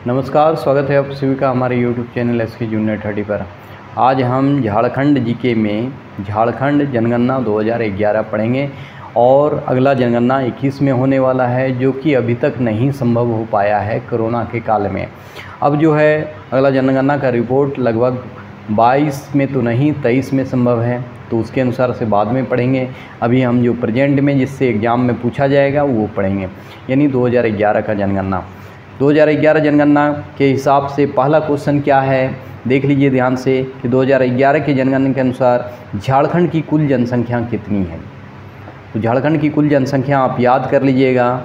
नमस्कार, स्वागत है आप सभी का हमारे YouTube चैनल SK जूनियर 30 पर। आज हम झारखंड जीके में झारखंड जनगणना 2011 पढ़ेंगे और अगला जनगणना 21 में होने वाला है, जो कि अभी तक नहीं संभव हो पाया है कोरोना के काल में। अब जो है अगला जनगणना का रिपोर्ट लगभग 22 में तो नहीं 23 में संभव है, तो उसके अनुसार से बाद में पढ़ेंगे। अभी हम जो प्रेजेंट में जिससे एग्ज़ाम में पूछा जाएगा वो पढ़ेंगे, यानी 2011 का जनगणना। 2011 जनगणना के हिसाब से पहला क्वेश्चन क्या है, देख लीजिए ध्यान से कि 2011 के जनगणना के अनुसार झारखंड की कुल जनसंख्या कितनी है। तो झारखंड की कुल जनसंख्या आप याद कर लीजिएगा,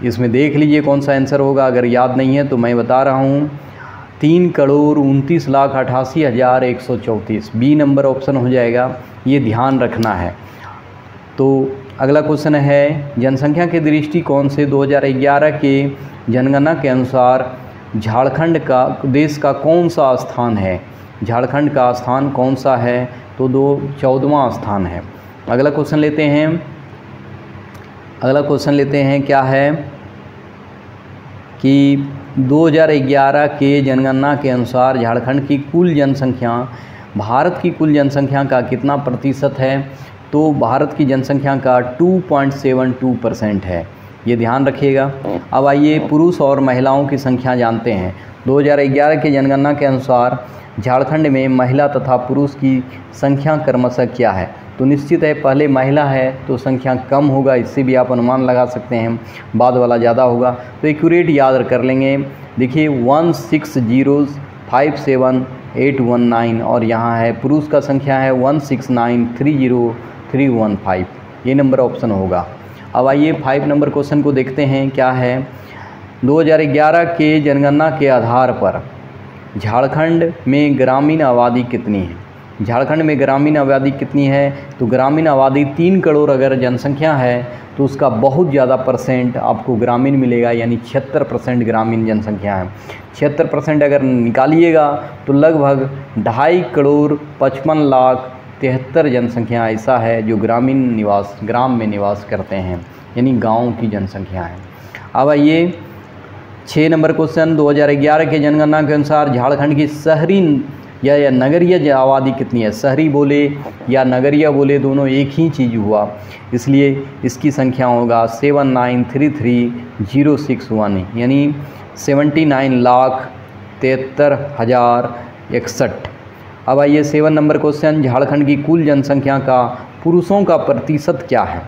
इसमें देख लीजिए कौन सा आंसर होगा। अगर याद नहीं है तो मैं बता रहा हूँ, 3,29,88,134 बी नंबर ऑप्शन हो जाएगा, ये ध्यान रखना है। तो अगला क्वेश्चन है, जनसंख्या के दृष्टिकोण से 2011 के जनगणना के अनुसार झारखंड का देश का कौन सा स्थान है। झारखंड का स्थान कौन सा है, तो 14वां स्थान है। अगला क्वेश्चन लेते हैं क्या है कि 2011 के जनगणना के अनुसार झारखंड की कुल जनसंख्या भारत की कुल जनसंख्या का कितना प्रतिशत है। तो भारत की जनसंख्या का 2.72% है, ये ध्यान रखिएगा। अब आइए पुरुष और महिलाओं की संख्या जानते हैं। 2011 के जनगणना के अनुसार झारखंड में महिला तथा पुरुष की संख्या क्रमशः क्या है। तो निश्चित है पहले महिला है तो संख्या कम होगा, इससे भी आप अनुमान लगा सकते हैं, बाद वाला ज़्यादा होगा। तो एक्यूरेट याद कर लेंगे। देखिए 160578119 और यहाँ है पुरुष का संख्या है 16930,315, ये नंबर ऑप्शन होगा। अब आइए 5 नंबर क्वेश्चन को देखते हैं क्या है। 2011 के जनगणना के आधार पर झारखंड में ग्रामीण आबादी कितनी है। झारखंड में ग्रामीण आबादी कितनी है, तो ग्रामीण आबादी 3 करोड़ अगर जनसंख्या है तो उसका बहुत ज़्यादा परसेंट आपको ग्रामीण मिलेगा, यानी 76% ग्रामीण जनसंख्या है। 76% अगर निकालिएगा तो लगभग 2.55,73,000 जनसंख्या ऐसा है जो ग्राम में निवास करते हैं, यानी गाँव की जनसंख्या है। अब आइए 6 नंबर क्वेश्चन, 2011 के जनगणना के अनुसार झारखंड की शहरी या नगरीय आबादी कितनी है। शहरी बोले या नगरीय बोले दोनों एक ही चीज़ हुआ, इसलिए इसकी संख्या होगा 7933,061, यानी 79,73,061। अब आइए 7 नंबर क्वेश्चन, झारखंड की कुल जनसंख्या का पुरुषों का प्रतिशत क्या है।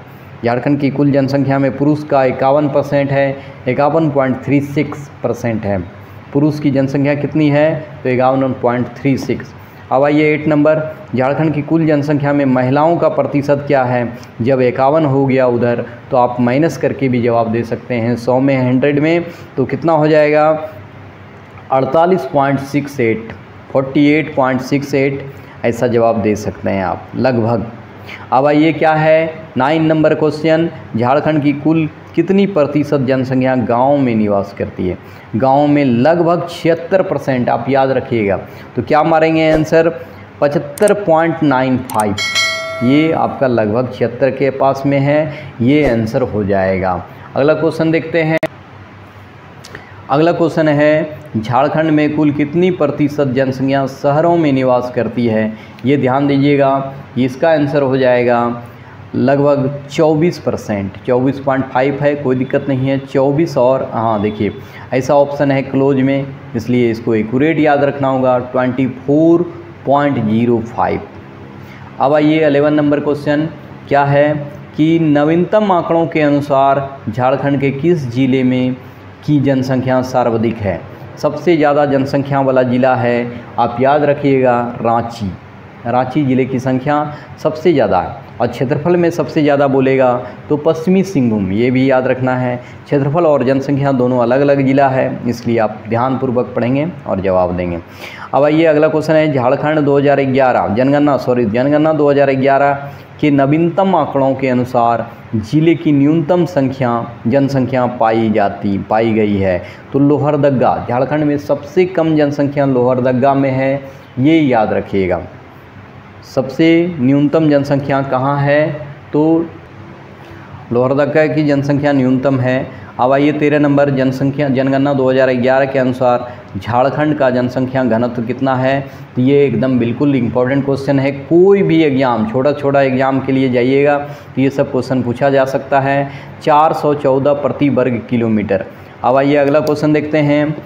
झारखंड की कुल जनसंख्या में पुरुष का 51% है, 51.36% है। पुरुष की जनसंख्या कितनी है, तो 51.36। अब आइए 8 नंबर, झारखंड की कुल जनसंख्या में महिलाओं का प्रतिशत क्या है। जब 51 हो गया उधर तो आप माइनस करके भी जवाब दे सकते हैं। 100 में 100 में तो कितना हो जाएगा 48.68, 48.68 ऐसा जवाब दे सकते हैं आप लगभग। अब आइए क्या है 9 नंबर क्वेश्चन, झारखंड की कुल कितनी प्रतिशत जनसंख्या गांव में निवास करती है। गांव में लगभग 76%, आप याद रखिएगा। तो क्या मारेंगे आंसर 75.95, ये आपका लगभग 76 के पास में है, ये आंसर हो जाएगा। अगला क्वेश्चन देखते हैं। अगला क्वेश्चन है, झारखंड में कुल कितनी प्रतिशत जनसंख्या शहरों में निवास करती है। ये ध्यान दीजिएगा, इसका आंसर हो जाएगा लगभग 24%, 24.5 है, कोई दिक्कत नहीं है। 24 और हाँ देखिए ऐसा ऑप्शन है क्लोज में, इसलिए इसको एक्यूरेट याद रखना होगा 24.05। अब आइए 11 नंबर क्वेश्चन क्या है कि नवीनतम आंकड़ों के अनुसार झारखंड के किस जिले में की जनसंख्या सर्वाधिक है। सबसे ज़्यादा जनसंख्या वाला ज़िला है, आप याद रखिएगा रांची। रांची ज़िले की संख्या सबसे ज़्यादा है, और क्षेत्रफल में सबसे ज़्यादा बोलेगा तो पश्चिमी सिंहभूम, ये भी याद रखना है। क्षेत्रफल और जनसंख्या दोनों अलग अलग ज़िला है, इसलिए आप ध्यानपूर्वक पढ़ेंगे और जवाब देंगे। अब आइए अगला क्वेश्चन है, झारखंड 2011 जनगणना 2011 के नवीनतम आंकड़ों के अनुसार जिले की न्यूनतम जनसंख्या पाई गई है। तो लोहरदगा, झारखंड में सबसे कम जनसंख्या लोहरदगा में है, ये याद रखिएगा। सबसे न्यूनतम जनसंख्या कहाँ है, तो लोहरदगा की जनसंख्या न्यूनतम है अब आइए 13 नंबर, जनगणना 2011 के अनुसार झारखंड का जनसंख्या घनत्व कितना है। तो ये एकदम बिल्कुल इम्पोर्टेंट क्वेश्चन है, कोई भी एग्जाम, छोटा एग्जाम के लिए जाइएगा तो ये सब क्वेश्चन पूछा जा सकता है। 414 प्रति वर्ग किलोमीटर। अब आइए अगला क्वेश्चन देखते हैं,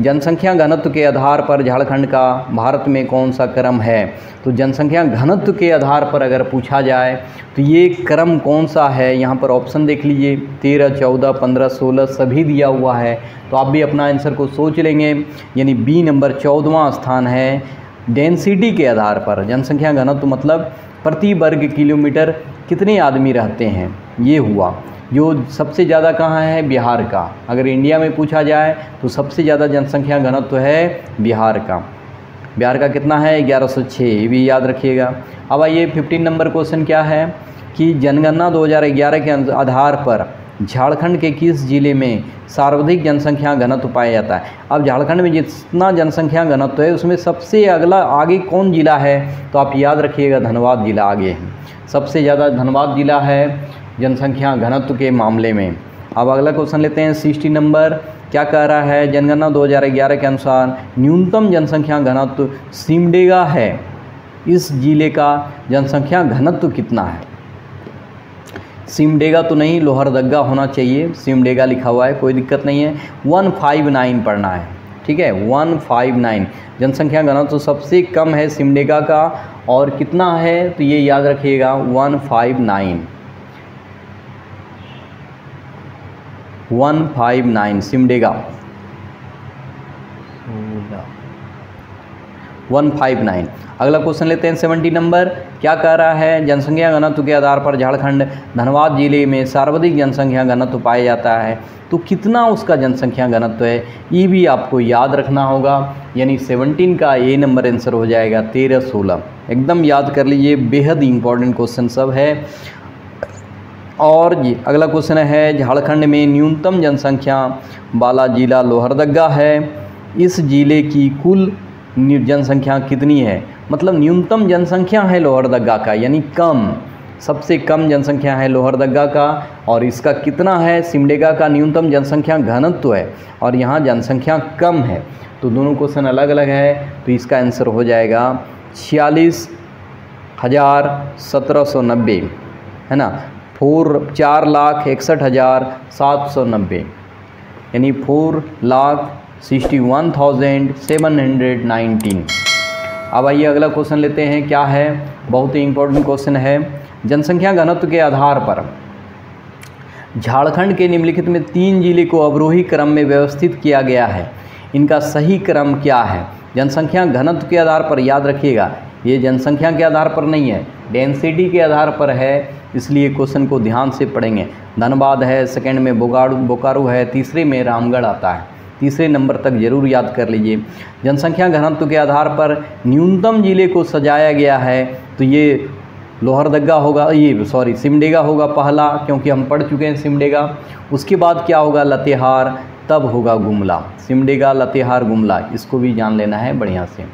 जनसंख्या घनत्व के आधार पर झारखंड का भारत में कौन सा क्रम है। तो जनसंख्या घनत्व के आधार पर अगर पूछा जाए तो ये क्रम कौन सा है, यहाँ पर ऑप्शन देख लीजिए, 13, 14, 15, 16 सभी दिया हुआ है। तो आप भी अपना आंसर को सोच लेंगे, यानी बी नंबर 14वां स्थान है। डेंसिटी के आधार पर जनसंख्या घनत्व मतलब प्रति वर्ग किलोमीटर कितने आदमी रहते हैं, ये हुआ। जो सबसे ज़्यादा कहाँ है, बिहार का। अगर इंडिया में पूछा जाए तो सबसे ज़्यादा जनसंख्या घनत्व है बिहार का। बिहार का कितना है, 1106, ये भी याद रखिएगा। अब आइए 15 नंबर क्वेश्चन क्या है कि जनगणना 2011 के आधार पर झारखंड के किस जिले में सर्वाधिक जनसंख्या घनत्व पाया जाता है। अब झारखंड में जितना जनसंख्या घनत्व है उसमें सबसे अगला आगे कौन जिला है, तो आप याद रखिएगा धनबाद जिला आगे है। सबसे ज़्यादा धनबाद जिला है जनसंख्या घनत्व के मामले में। अब अगला क्वेश्चन लेते हैं 60 नंबर, क्या कह रहा है, जनगणना 2011 के अनुसार न्यूनतम जनसंख्या घनत्व सिमडेगा है, इस जिले का जनसंख्या घनत्व कितना है। सिमडेगा तो नहीं, लोहरदगा होना चाहिए, सिमडेगा लिखा हुआ है, कोई दिक्कत नहीं है। 159 पढ़ना है, ठीक है, 159 जनसंख्या घनत्व सबसे कम है सिमडेगा का, और कितना है तो ये याद रखिएगा 159 सिमडेगा 159। अगला क्वेश्चन लेते हैं 70 नंबर, क्या कह रहा है, जनसंख्या घनत्व के आधार पर झारखंड धनबाद जिले में सर्वाधिक जनसंख्या घनत्व पाया जाता है, तो कितना उसका जनसंख्या घनत्व है, ये भी आपको याद रखना होगा। यानी 17 का ए नंबर आंसर हो जाएगा 13-16, एकदम याद कर लीजिए, बेहद इंपॉर्टेंट क्वेश्चन सब है। और अगला क्वेश्चन है, झारखंड में न्यूनतम जनसंख्या वाला जिला लोहरदगा है, इस जिले की कुल जनसंख्या कितनी है। मतलब न्यूनतम जनसंख्या है लोहरदगा का, यानी कम, सबसे कम जनसंख्या है लोहरदगा का, और इसका कितना है, सिमडेगा का न्यूनतम जनसंख्या घनत्व है और यहाँ जनसंख्या कम है। तो दोनों क्वेश्चन अलग अलग है, तो इसका आंसर हो जाएगा 46,1790, है ना, 4,61,790, यानी 4,61,719। अब आइए अगला क्वेश्चन लेते हैं, क्या है, बहुत ही इंपॉर्टेंट क्वेश्चन है। जनसंख्या घनत्व के आधार पर झारखंड के निम्नलिखित में 3 जिले को अवरोही क्रम में व्यवस्थित किया गया है, इनका सही क्रम क्या है। जनसंख्या घनत्व के आधार पर याद रखिएगा, ये जनसंख्या के आधार पर नहीं है, डेंसिटी के आधार पर है, इसलिए क्वेश्चन को ध्यान से पढ़ेंगे। धनबाद है, सेकंड में बोकारो है, तीसरे में रामगढ़ आता है, तीसरे नंबर तक जरूर याद कर लीजिए। जनसंख्या घनत्व के आधार पर न्यूनतम जिले को सजाया गया है, तो ये लोहरदगा होगा, ये सॉरी सिमडेगा होगा पहला, क्योंकि हम पढ़ चुके हैं सिमडेगा। उसके बाद क्या होगा, लातेहार, तब होगा गुमला। सिमडेगा, लातेहार, गुमला, इसको भी जान लेना है बढ़िया से।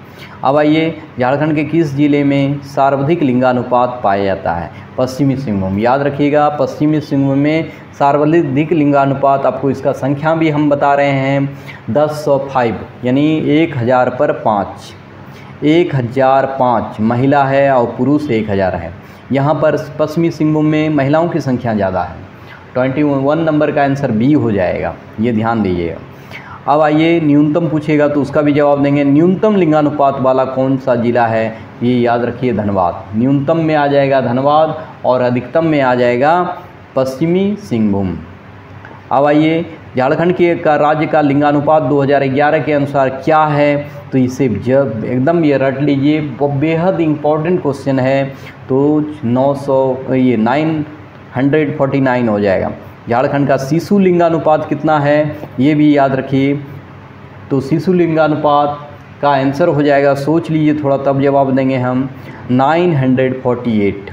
अब आइए, झारखंड के किस जिले में सर्वाधिक लिंगानुपात पाया जाता है। पश्चिमी सिंहभूम, याद रखिएगा, पश्चिमी सिंहभूम में सर्वाधिक लिंगानुपात, आपको इसका संख्या भी हम बता रहे हैं, 1005, यानी 1000 पर 5, 1005 महिला है और पुरुष 1000 है। यहाँ पर पश्चिमी सिंहभूम में महिलाओं की संख्या ज़्यादा है। 21 नंबर का आंसर बी हो जाएगा, ये ध्यान दीजिएगा। अब आइए, न्यूनतम पूछेगा तो उसका भी जवाब देंगे। न्यूनतम लिंगानुपात वाला कौन सा जिला है, ये याद रखिए, धनबाद। न्यूनतम में आ जाएगा धनबाद और अधिकतम में आ जाएगा पश्चिमी सिंहभूम। अब आइए, झारखंड के राज्य का लिंगानुपात 2011 के अनुसार क्या है, तो इसे जब एकदम ये रट लीजिए, बेहद इम्पॉर्टेंट क्वेश्चन है। तो 949 हो जाएगा। झारखंड का शिशु लिंगानुपात कितना है, ये भी याद रखिए। तो शिशु लिंगानुपात का आंसर हो जाएगा, सोच लीजिए थोड़ा तब जवाब देंगे हम, 948।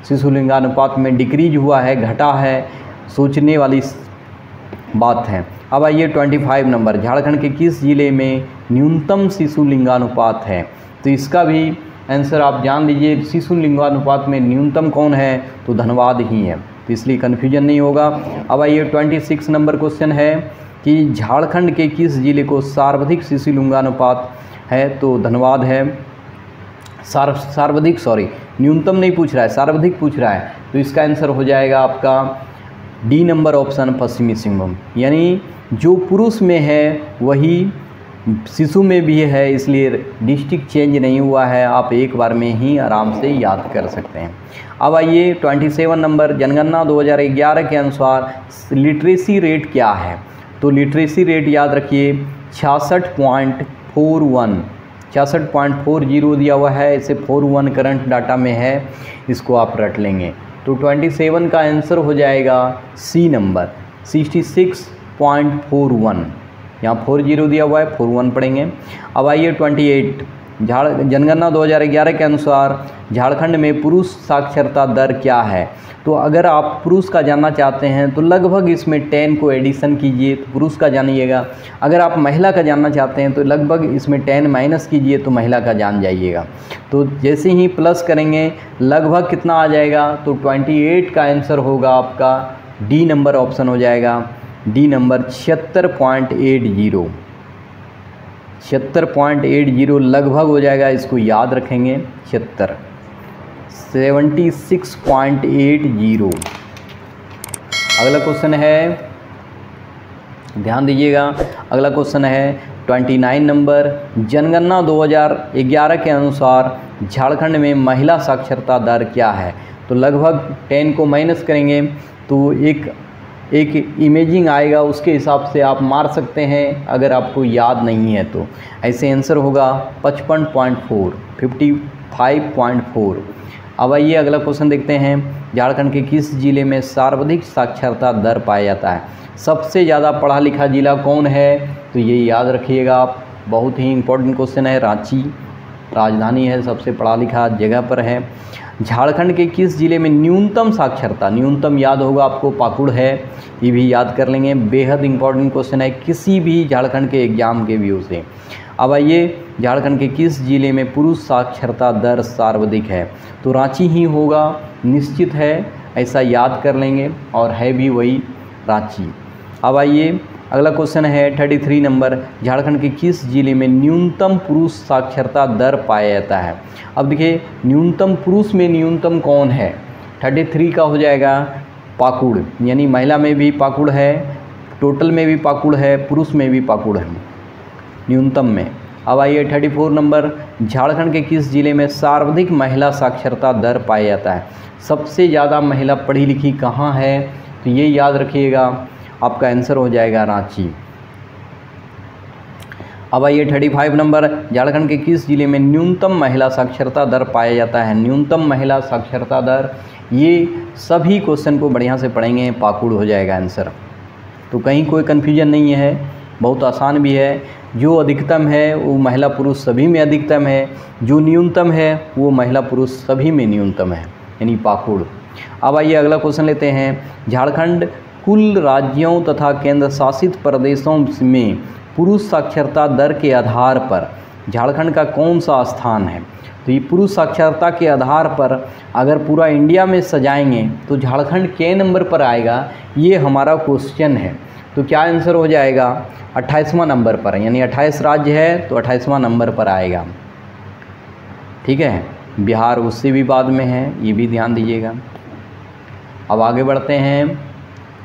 शिशु लिंगानुपात में डिक्रीज हुआ है, घटा है, सोचने वाली बात है। अब आइए 25 नंबर, झारखंड के किस जिले में न्यूनतम शिशु लिंगानुपात है, तो इसका भी आंसर आप जान लीजिए। शिशु लिंगानुपात में न्यूनतम कौन है, तो धनबाद ही है। तो इसलिए कन्फ्यूजन नहीं होगा। अब आइए 26 नंबर क्वेश्चन है कि झारखंड के किस जिले को सर्वाधिक शिशु लिंगानुपात है? तो धन्यवाद है। सर्वाधिक न्यूनतम नहीं पूछ रहा है, सर्वाधिक पूछ रहा है। तो इसका आंसर हो जाएगा आपका डी नंबर ऑप्शन, पश्चिमी सिंहभूम। यानी जो पुरुष में है वही शिशु में भी है, इसलिए डिस्ट्रिक्ट चेंज नहीं हुआ है। आप एक बार में ही आराम से याद कर सकते हैं। अब आइए 27 नंबर, जनगणना 2011 के अनुसार लिटरेसी रेट क्या है? तो लिटरेसी रेट याद रखिए 66.41, 66.40 दिया हुआ है, इसे 41 करंट डाटा में है, इसको आप रट लेंगे। तो 27 का आंसर हो जाएगा सी नंबर 66.41। यहाँ 40 दिया हुआ है, 41 पढ़ेंगे। अब आइए 28, जनगणना 2011 के अनुसार झारखंड में पुरुष साक्षरता दर क्या है? तो अगर आप पुरुष का जानना चाहते हैं तो लगभग इसमें 10 को एडिशन कीजिए तो पुरुष का जानिएगा। अगर आप महिला का जानना चाहते हैं तो लगभग इसमें 10 माइनस कीजिए तो महिला का जान जाइएगा। तो जैसे ही प्लस करेंगे लगभग कितना आ जाएगा? तो 28 का आंसर होगा आपका डी नंबर ऑप्शन हो जाएगा, डी नंबर 76.80, 76.80 लगभग हो जाएगा, इसको याद रखेंगे 76.80। अगला क्वेश्चन है, ध्यान दीजिएगा, अगला क्वेश्चन है 29 नंबर, जनगणना 2011 के अनुसार झारखंड में महिला साक्षरता दर क्या है? तो लगभग 10 को माइनस करेंगे तो एक इमेजिंग आएगा, उसके हिसाब से आप मार सकते हैं अगर आपको याद नहीं है तो। ऐसे आंसर होगा 55.4, 55.4। अब आइए अगला क्वेश्चन देखते हैं, झारखंड के किस जिले में सर्वाधिक साक्षरता दर पाया जाता है? सबसे ज़्यादा पढ़ा लिखा जिला कौन है? तो ये याद रखिएगा आप, बहुत ही इंपॉर्टेंट क्वेश्चन है। रांची राजधानी है, सबसे पढ़ा लिखा जगह पर है। झारखंड के किस जिले में न्यूनतम साक्षरता, न्यूनतम याद होगा आपको, पाकुड़ है, ये भी याद कर लेंगे। बेहद इंपॉर्टेंट क्वेश्चन है किसी भी झारखंड के एग्जाम के व्यू से। अब आइए, झारखंड के किस जिले में पुरुष साक्षरता दर सर्वाधिक है? तो रांची ही होगा, निश्चित है, ऐसा याद कर लेंगे, और है भी वही रांची। अब आइए अगला क्वेश्चन है 33 नंबर, झारखंड के किस जिले में न्यूनतम पुरुष साक्षरता दर पाया जाता है? अब देखिए, न्यूनतम पुरुष में न्यूनतम कौन है? 33 का हो जाएगा पाकुड़, यानी महिला में भी पाकुड़ है, टोटल में भी पाकुड़ है, पुरुष में भी पाकुड़ है न्यूनतम में। अब आइए 34 नंबर, झारखंड के किस जिले में सर्वाधिक महिला साक्षरता दर पाया जाता है? सबसे ज़्यादा महिला पढ़ी लिखी कहाँ है? तो ये याद रखिएगा, आपका आंसर हो जाएगा रांची। अब आइए 35 नंबर, झारखंड के किस जिले में न्यूनतम महिला साक्षरता दर पाया जाता है? न्यूनतम महिला साक्षरता दर, ये सभी क्वेश्चन को बढ़िया से पढ़ेंगे, पाकुड़ हो जाएगा आंसर। तो कहीं कोई कन्फ्यूजन नहीं है, बहुत आसान भी है। जो अधिकतम है वो महिला पुरुष सभी में अधिकतम है, जो न्यूनतम है वो महिला पुरुष सभी में न्यूनतम है, यानी पाकुड़। अब आइए अगला क्वेश्चन लेते हैं, झारखंड कुल राज्यों तथा केंद्र शासित प्रदेशों में पुरुष साक्षरता दर के आधार पर झारखंड का कौन सा स्थान है? तो ये पुरुष साक्षरता के आधार पर अगर पूरा इंडिया में सजाएंगे तो झारखंड के नंबर पर आएगा, ये हमारा क्वेश्चन है। तो क्या आंसर हो जाएगा? 28वां नंबर पर, यानी 28 राज्य है तो 28वां नंबर पर आएगा। ठीक है, बिहार उससे भी बाद में है, ये भी ध्यान दीजिएगा। अब आगे बढ़ते हैं,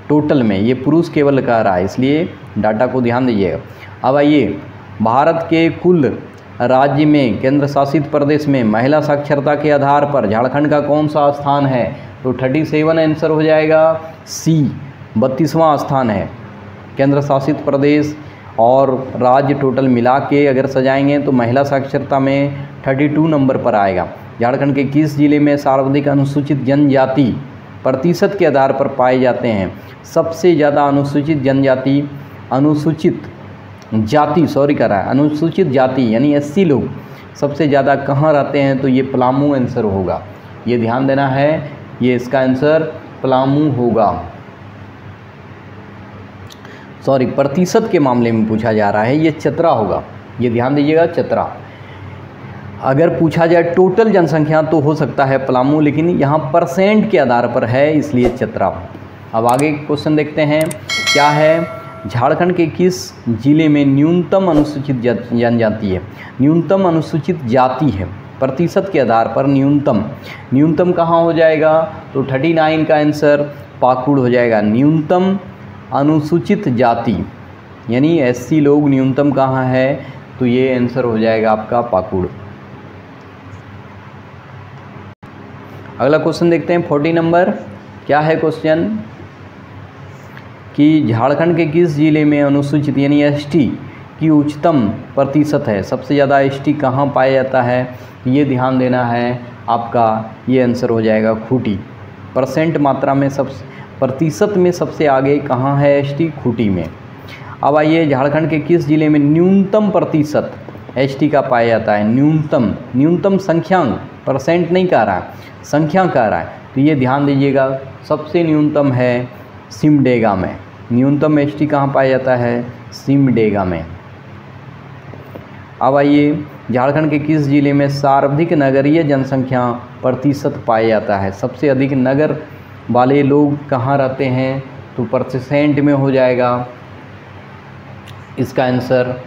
टोटल में ये पुरुष केवल कह रहा है, इसलिए डाटा को ध्यान दीजिएगा। अब आइए, भारत के कुल राज्य में केंद्र शासित प्रदेश में महिला साक्षरता के आधार पर झारखंड का कौन सा स्थान है? तो 37 आंसर हो जाएगा सी, 32वां स्थान है। केंद्र शासित प्रदेश और राज्य टोटल मिला के अगर सजाएंगे तो महिला साक्षरता में 32 नंबर पर आएगा। झारखंड के किस जिले में सर्वाधिक अनुसूचित जनजाति प्रतिशत के आधार पर पाए जाते हैं? सबसे ज़्यादा अनुसूचित जनजाति, अनुसूचित जाति यानी 80 लोग सबसे ज़्यादा कहाँ रहते हैं? तो ये पलामू आंसर होगा, ये ध्यान देना है, ये इसका आंसर पलामू होगा। प्रतिशत के मामले में पूछा जा रहा है, ये चतरा होगा, ये ध्यान दीजिएगा, चतरा। अगर पूछा जाए टोटल जनसंख्या तो हो सकता है पलामू, लेकिन यहाँ परसेंट के आधार पर है, इसलिए चतरा। अब आगे क्वेश्चन देखते हैं, क्या है, झारखंड के किस जिले में न्यूनतम अनुसूचित जनजाति है? न्यूनतम अनुसूचित जाति है, प्रतिशत के आधार पर न्यूनतम कहाँ हो जाएगा? तो 39 का आंसर पाकुड़ हो जाएगा। न्यूनतम अनुसूचित जाति यानी एससी लोग न्यूनतम कहाँ है? तो ये आंसर हो जाएगा आपका पाकुड़। अगला क्वेश्चन देखते हैं 40 नंबर। क्या है क्वेश्चन कि झारखंड के किस जिले में अनुसूचित यानी एसटी की उच्चतम प्रतिशत है? सबसे ज़्यादा एसटी कहाँ पाया जाता है? ये ध्यान देना है आपका। ये आंसर हो जाएगा खूंटी। परसेंट मात्रा में प्रतिशत में सबसे आगे कहाँ है एसटी? खूंटी में। अब आइए, झारखंड के किस जिले में न्यूनतम प्रतिशत एसटी का पाया जाता है? न्यूनतम संख्यांक, परसेंट नहीं कह रहा, संख्या कह रहा है, तो ये ध्यान दीजिएगा। सबसे न्यूनतम है सिमडेगा में। न्यूनतम एसटी कहाँ पाया जाता है? सिमडेगा में। अब आइए, झारखंड के किस जिले में सर्वाधिक नगरीय जनसंख्या प्रतिशत पाया जाता है? सबसे अधिक नगर वाले लोग कहाँ रहते हैं? तो परसेंट में हो जाएगा इसका आंसर।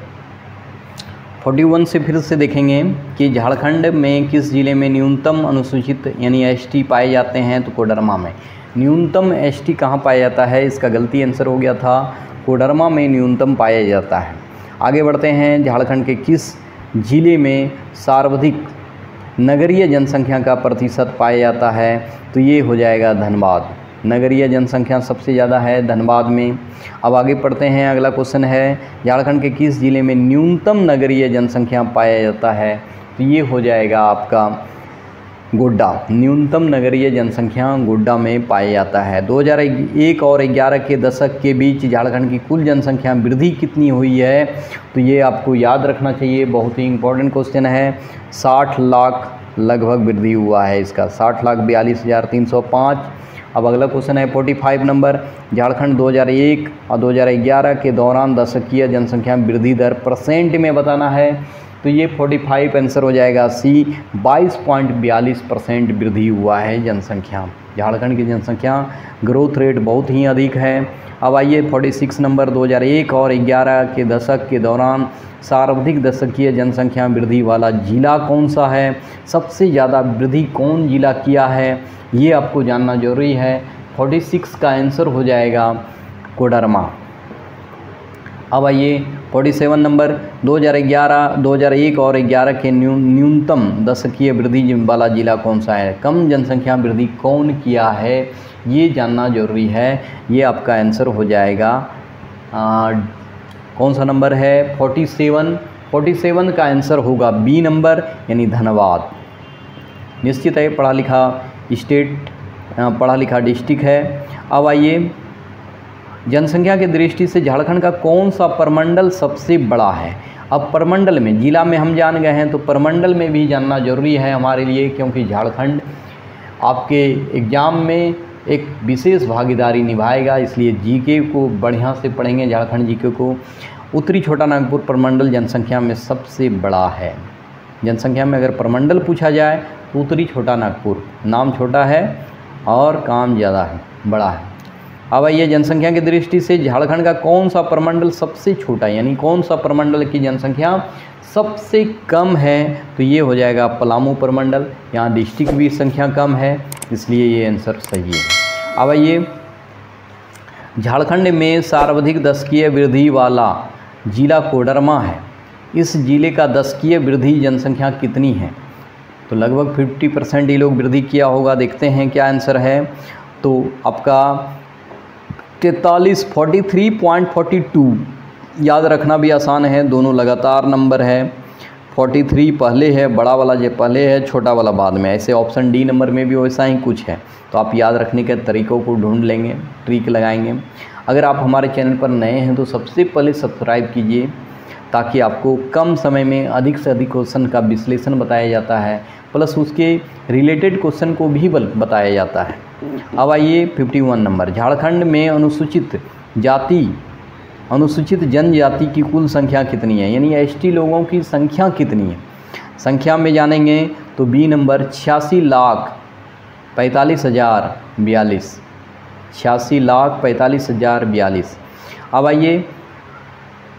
41 से फिर से देखेंगे कि झारखंड में किस जिले में न्यूनतम अनुसूचित यानी एसटी पाए जाते हैं? तो कोडरमा में। न्यूनतम एसटी कहाँ पाया जाता है? इसका गलती आंसर हो गया था, कोडरमा में न्यूनतम पाया जाता है। आगे बढ़ते हैं, झारखंड के किस जिले में सर्वाधिक नगरीय जनसंख्या का प्रतिशत पाया जाता है? तो ये हो जाएगा धनबाद। नगरीय जनसंख्या सबसे ज़्यादा है धनबाद में। अब आगे पढ़ते हैं, अगला क्वेश्चन है, झारखंड के किस जिले में न्यूनतम नगरीय जनसंख्या पाया जाता है? तो ये हो जाएगा आपका गोड्डा। न्यूनतम नगरीय जनसंख्या गोड्डा में पाया जाता है। 2001 और 11 के दशक के बीच झारखंड की कुल जनसंख्या वृद्धि कितनी हुई है? तो ये आपको याद रखना चाहिए, बहुत ही इम्पोर्टेंट क्वेश्चन है। 60 लाख लगभग वृद्धि हुआ है इसका, 60,42,305। अब अगला क्वेश्चन है 45 नंबर। झारखंड 2001 और 2011 के दौरान दशकीय जनसंख्या वृद्धि दर परसेंट में बताना है। तो ये 45 आंसर हो जाएगा सी। 22.42% वृद्धि हुआ है जनसंख्या। झारखंड की जनसंख्या ग्रोथ रेट बहुत ही अधिक है। अब आइए 46 नंबर। 2001 और 11 के दशक के दौरान सर्वाधिक दशकीय जनसंख्या वृद्धि वाला जिला कौन सा है? सबसे ज़्यादा वृद्धि कौन जिला किया है? ये आपको जानना जरूरी है। 46 का आंसर हो जाएगा कोडरमा। अब आइए 47 नंबर। 2001 और 11 के न्यूनतम दशकीय वृद्धि वाला जिला कौन सा है? कम जनसंख्या वृद्धि कौन किया है? ये जानना जरूरी है। ये आपका आंसर हो जाएगा कौन सा नंबर है? 47 का आंसर होगा बी नंबर यानी धनबाद। निश्चित है पढ़ा लिखा डिस्ट्रिक्ट है। अब आइए, जनसंख्या की दृष्टि से झारखंड का कौन सा प्रमंडल सबसे बड़ा है? अब प्रमंडल में, जिला में हम जान गए हैं, तो प्रमंडल में भी जानना जरूरी है हमारे लिए, क्योंकि झारखंड आपके एग्ज़ाम में एक विशेष भागीदारी निभाएगा। इसलिए जीके को बढ़िया से पढ़ेंगे, झारखंड जीके को। उत्तरी छोटा नागपुर प्रमंडल जनसंख्या में सबसे बड़ा है। जनसंख्या में अगर प्रमंडल पूछा जाए तो उत्तरी छोटा नागपुर, नाम छोटा है और काम ज़्यादा है, बड़ा है। अब आइए, जनसंख्या की दृष्टि से झारखंड का कौन सा प्रमंडल सबसे छोटा है, यानी कौन सा प्रमंडल की जनसंख्या सबसे कम है? तो ये हो जाएगा पलामू प्रमंडल। यहाँ डिस्ट्रिक्ट भी संख्या कम है, इसलिए ये आंसर सही है। अब आइए, झारखंड में सर्वाधिक दशकीय वृद्धि वाला जिला कोडरमा है। इस जिले का दशकीय वृद्धि जनसंख्या कितनी है? तो लगभग 50% ये लोग वृद्धि किया होगा। देखते हैं क्या आंसर है। तो आपका 43.42 याद रखना भी आसान है, दोनों लगातार नंबर है। 43 पहले है, बड़ा वाला जो पहले है, छोटा वाला बाद में। ऐसे ऑप्शन डी नंबर में भी वैसा ही कुछ है, तो आप याद रखने के तरीक़ों को ढूंढ लेंगे, ट्रिक लगाएंगे। अगर आप हमारे चैनल पर नए हैं तो सबसे पहले सब्सक्राइब कीजिए, ताकि आपको कम समय में अधिक से अधिक क्वेश्चन का विश्लेषण बताया जाता है, प्लस उसके रिलेटेड क्वेश्चन को भी बताया जाता है। अब आइए 51 नंबर। झारखंड में अनुसूचित जनजाति की कुल संख्या कितनी है, यानी एसटी लोगों की संख्या कितनी है? संख्या में जानेंगे तो बी नंबर 86,45,042, 86,45,042। अब आइए,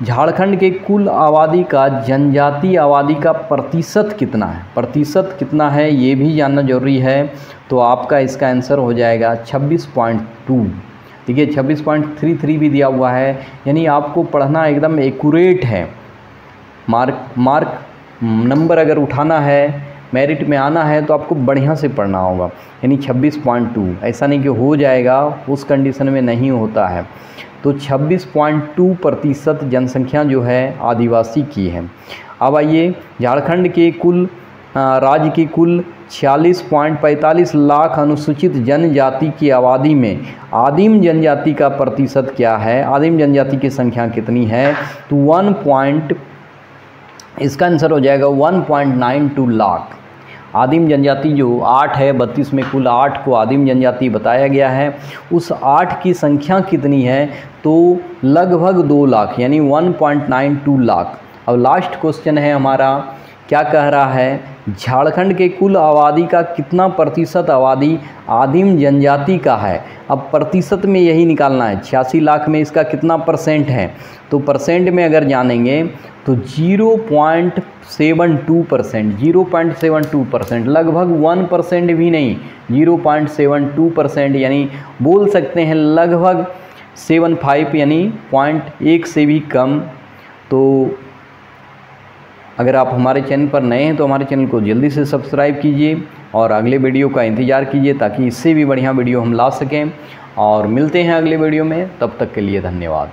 झारखंड के कुल आबादी का जनजातीय आबादी का प्रतिशत कितना है, प्रतिशत कितना है ये भी जानना जरूरी है। तो आपका इसका आंसर हो जाएगा 26.2। देखिए 26.33 भी दिया हुआ है, यानी आपको पढ़ना एकदम एक्यूरेट है। मार्क नंबर अगर उठाना है, मेरिट में आना है तो आपको बढ़िया से पढ़ना होगा, यानी 26.2। ऐसा नहीं कि हो जाएगा, उस कंडीशन में नहीं होता है। तो 26.2% जनसंख्या जो है आदिवासी की है। अब आइए, झारखंड के कुल राज्य की कुल 46.45 लाख अनुसूचित जनजाति की आबादी में आदिम जनजाति का प्रतिशत क्या है, आदिम जनजाति की संख्या कितनी है? तो इसका आंसर हो जाएगा 1.92 लाख। आदिम जनजाति जो 8 है, 32 में कुल 8 को आदिम जनजाति बताया गया है, उस 8 की संख्या कितनी है? तो लगभग 2 लाख, यानी 1.92 लाख। अब लास्ट क्वेश्चन है हमारा, क्या कह रहा है? झारखंड के कुल आबादी का कितना प्रतिशत आबादी आदिम जनजाति का है? अब प्रतिशत में यही निकालना है, 86 लाख में इसका कितना परसेंट है? तो परसेंट में अगर जानेंगे तो 0.72%, 0.72%, लगभग 1% भी नहीं, 0.72%, यानी बोल सकते हैं लगभग 75, यानी 0.1 से भी कम। तो अगर आप हमारे चैनल पर नए हैं तो हमारे चैनल को जल्दी से सब्सक्राइब कीजिए और अगले वीडियो का इंतज़ार कीजिए, ताकि इससे भी बढ़िया वीडियो हम ला सकें। और मिलते हैं अगले वीडियो में, तब तक के लिए धन्यवाद।